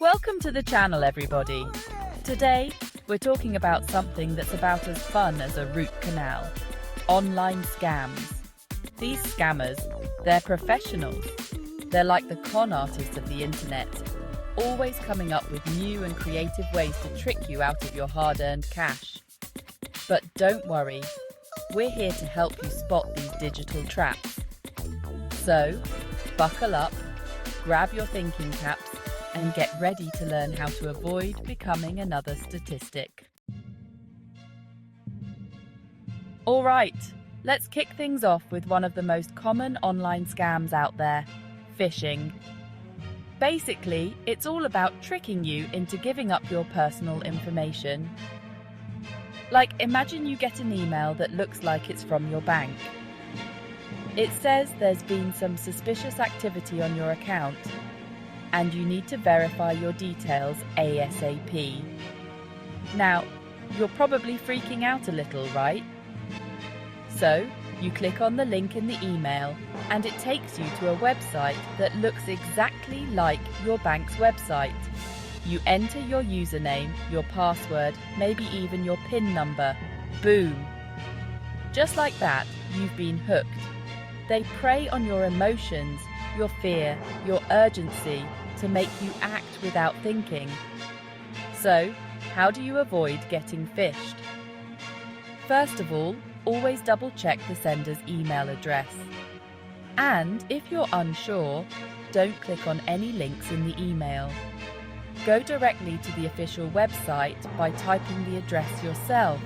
Welcome to the channel, everybody. Today, we're talking about something that's about as fun as a root canal: online scams. These scammers, they're professionals. They're like the con artists of the internet, always coming up with new and creative ways to trick you out of your hard-earned cash. But don't worry, we're here to help you spot these digital traps. So, buckle up, grab your thinking caps, and get ready to learn how to avoid becoming another statistic. All right, let's kick things off with one of the most common online scams out there: phishing. Basically, it's all about tricking you into giving up your personal information. Like, imagine you get an email that looks like it's from your bank. It says there's been some suspicious activity on your account, and you need to verify your details ASAP. Now, you're probably freaking out a little, right? So, you click on the link in the email, and it takes you to a website that looks exactly like your bank's website. You enter your username, your password, maybe even your PIN number. Boom! Just like that, you've been hooked. They prey on your emotions, your fear, your urgency, to make you act without thinking. So, how do you avoid getting phished? First of all, always double-check the sender's email address. And if you're unsure, don't click on any links in the email. Go directly to the official website by typing the address yourself.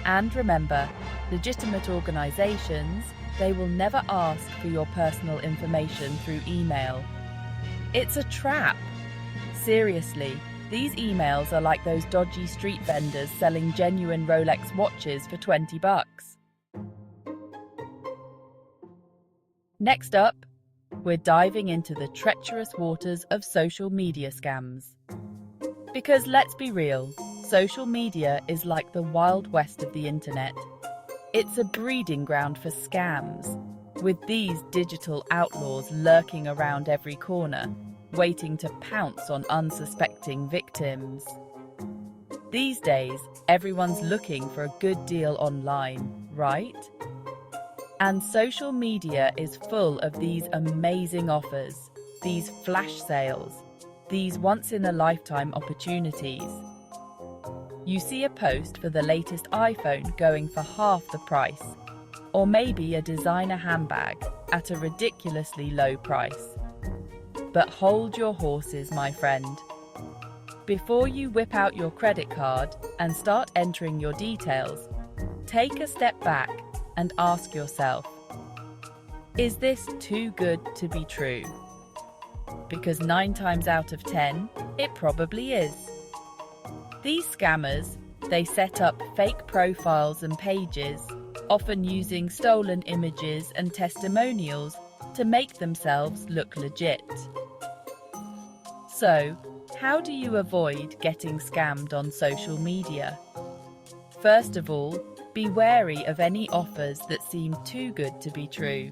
And remember, legitimate organizations, they will never ask for your personal information through email. It's a trap. Seriously, these emails are like those dodgy street vendors selling genuine Rolex watches for $20. Next up, we're diving into the treacherous waters of social media scams. Because let's be real, social media is like the Wild West of the internet. It's a breeding ground for scams, with these digital outlaws lurking around every corner, waiting to pounce on unsuspecting victims. These days, everyone's looking for a good deal online, right? And social media is full of these amazing offers, these flash sales, these once-in-a-lifetime opportunities. You see a post for the latest iPhone going for half the price, or maybe a designer handbag at a ridiculously low price. But hold your horses, my friend. Before you whip out your credit card and start entering your details, take a step back and ask yourself, is this too good to be true? Because 9 times out of 10, it probably is. These scammers, they set up fake profiles and pages, often using stolen images and testimonials to make themselves look legit. So, how do you avoid getting scammed on social media? First of all, be wary of any offers that seem too good to be true.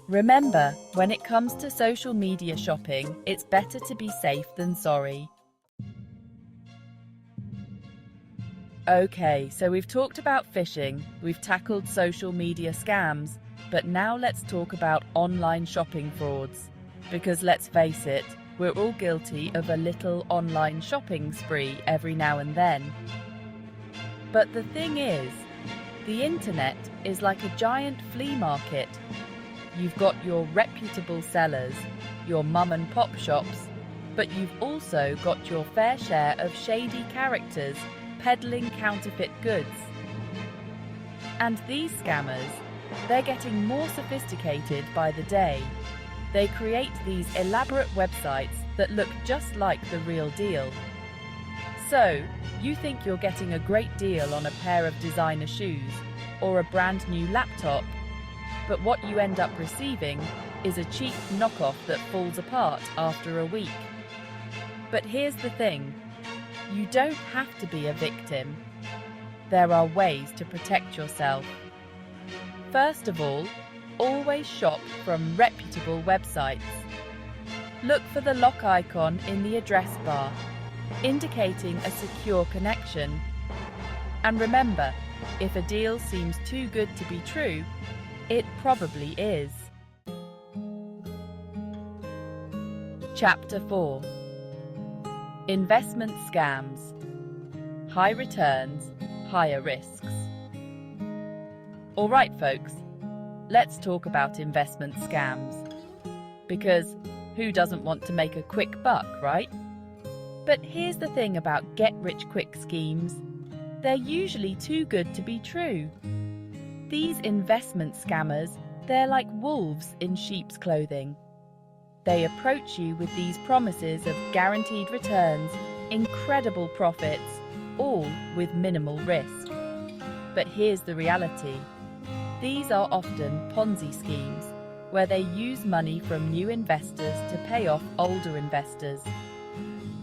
Remember, when it comes to social media shopping, it's better to be safe than sorry. Okay, so we've talked about phishing, we've tackled social media scams, but now let's talk about online shopping frauds. Because let's face it, we're all guilty of a little online shopping spree every now and then. But the thing is, the internet is like a giant flea market. You've got your reputable sellers, your mum and pop shops, but you've also got your fair share of shady characters peddling counterfeit goods. And these scammers, they're getting more sophisticated by the day. They create these elaborate websites that look just like the real deal. So, you think you're getting a great deal on a pair of designer shoes or a brand new laptop, but what you end up receiving is a cheap knockoff that falls apart after a week. But here's the thing, you don't have to be a victim. There are ways to protect yourself. First of all, always shop from reputable websites. Look for the lock icon in the address bar, indicating a secure connection. And remember, if a deal seems too good to be true, it probably is. Chapter 4. Investment Scams. High returns, higher risks. Alright folks, let's talk about investment scams. Because who doesn't want to make a quick buck, right? But here's the thing about get-rich-quick schemes. They're usually too good to be true. These investment scammers, they're like wolves in sheep's clothing. They approach you with these promises of guaranteed returns, incredible profits, all with minimal risk. But here's the reality. These are often Ponzi schemes, where they use money from new investors to pay off older investors.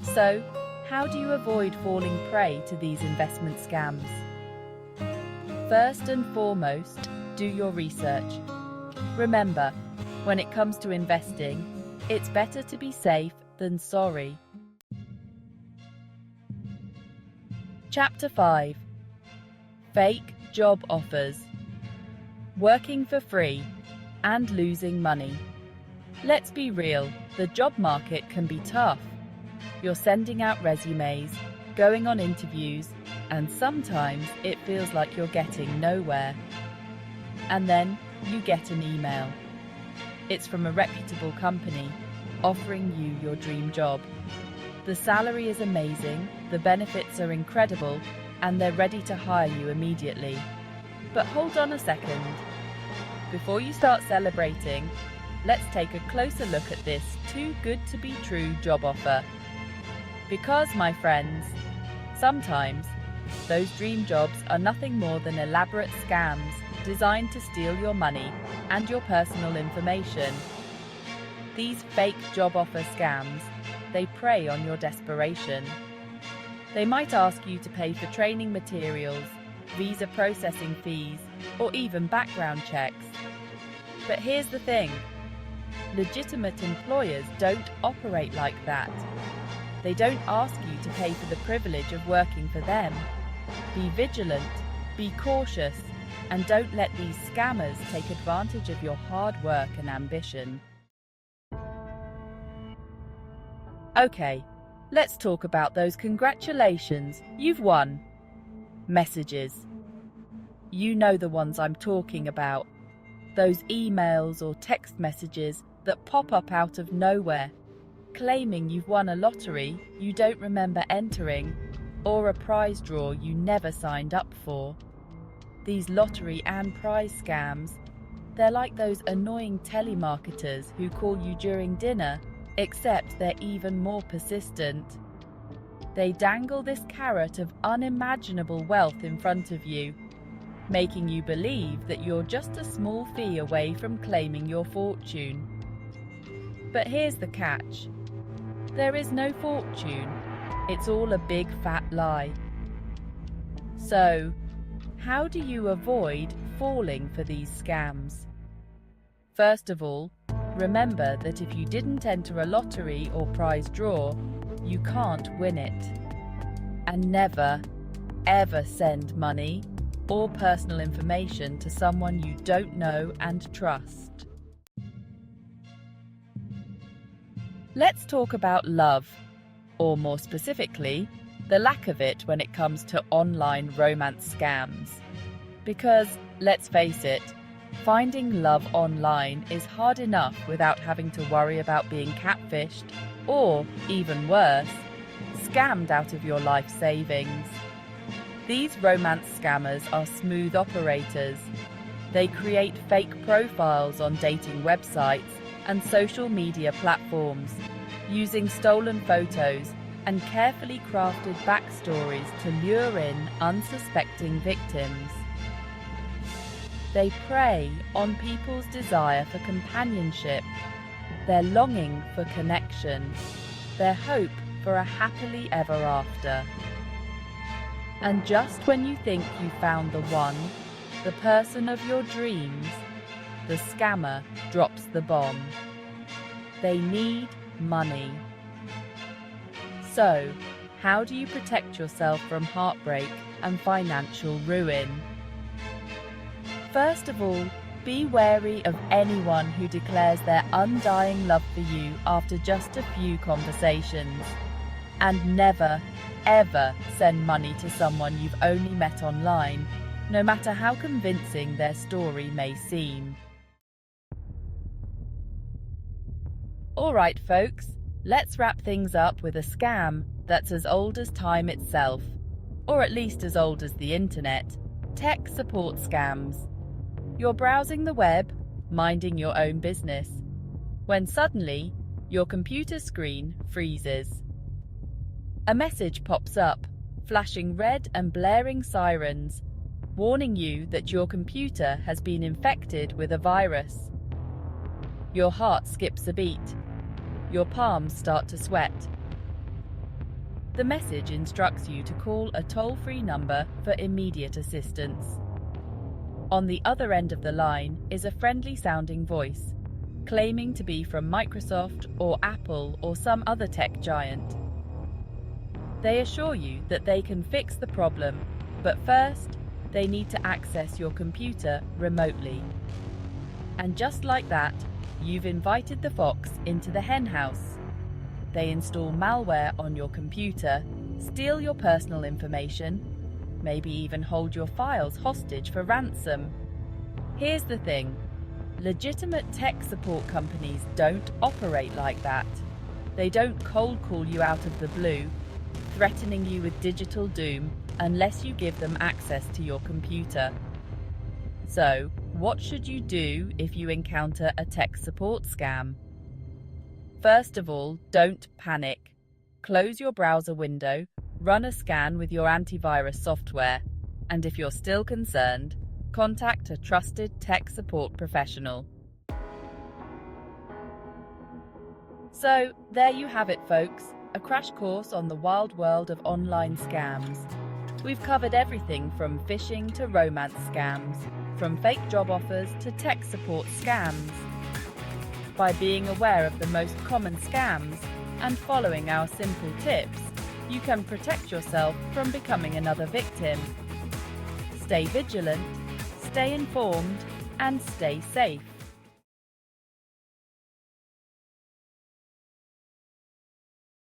So, how do you avoid falling prey to these investment scams? First and foremost, do your research. Remember, when it comes to investing, it's better to be safe than sorry. Chapter 5. Fake job offers. Working for free and losing money. Let's be real, the job market can be tough. You're sending out resumes, going on interviews, and sometimes it feels like you're getting nowhere. And then you get an email. It's from a reputable company offering you your dream job. The salary is amazing, the benefits are incredible, and they're ready to hire you immediately. But hold on a second. Before you start celebrating, let's take a closer look at this too good to be true job offer. Because, my friends, sometimes those dream jobs are nothing more than elaborate scams designed to steal your money and your personal information. These fake job offer scams, they prey on your desperation. They might ask you to pay for training materials, visa processing fees, or even background checks. But here's the thing. Legitimate employers don't operate like that. They don't ask you to pay for the privilege of working for them. Be vigilant, be cautious, and don't let these scammers take advantage of your hard work and ambition. Okay, let's talk about those congratulations, you've won messages. You know the ones I'm talking about. Those emails or text messages that pop up out of nowhere, claiming you've won a lottery you don't remember entering, or a prize draw you never signed up for. These lottery and prize scams, they're like those annoying telemarketers who call you during dinner, except they're even more persistent. They dangle this carrot of unimaginable wealth in front of you, making you believe that you're just a small fee away from claiming your fortune. But here's the catch. There is no fortune. It's all a big fat lie. So, how do you avoid falling for these scams? First of all, remember that if you didn't enter a lottery or prize draw, you can't win it. And never, ever send money or personal information to someone you don't know and trust. Let's talk about love, or more specifically, the lack of it when it comes to online romance scams. Because, let's face it, finding love online is hard enough without having to worry about being catfished, or, even worse, scammed out of your life savings. These romance scammers are smooth operators. They create fake profiles on dating websites and social media platforms, using stolen photos and carefully crafted backstories to lure in unsuspecting victims. They prey on people's desire for companionship, their longing for connection, their hope for a happily ever after. And just when you think you found the one, the person of your dreams, the scammer drops the bomb. They need money. So, how do you protect yourself from heartbreak and financial ruin? First of all, be wary of anyone who declares their undying love for you after just a few conversations. And never, ever send money to someone you've only met online, no matter how convincing their story may seem. Alright folks, let's wrap things up with a scam that's as old as time itself, or at least as old as the internet: tech support scams. You're browsing the web, minding your own business, when suddenly your computer screen freezes. A message pops up, flashing red and blaring sirens, warning you that your computer has been infected with a virus. Your heart skips a beat. Your palms start to sweat. The message instructs you to call a toll-free number for immediate assistance. On the other end of the line is a friendly-sounding voice, claiming to be from Microsoft or Apple or some other tech giant. They assure you that they can fix the problem, but first, they need to access your computer remotely. And just like that, you've invited the fox into the henhouse. They install malware on your computer, steal your personal information, maybe even hold your files hostage for ransom. Here's the thing: legitimate tech support companies don't operate like that. They don't cold call you out of the blue, threatening you with digital doom unless you give them access to your computer. So, what should you do if you encounter a tech support scam? First of all, don't panic. Close your browser window, run a scan with your antivirus software, and if you're still concerned, contact a trusted tech support professional. So, there you have it, folks. A crash course on the wild world of online scams. We've covered everything from phishing to romance scams, from fake job offers to tech support scams. By being aware of the most common scams and following our simple tips, you can protect yourself from becoming another victim. Stay vigilant, stay informed, and stay safe.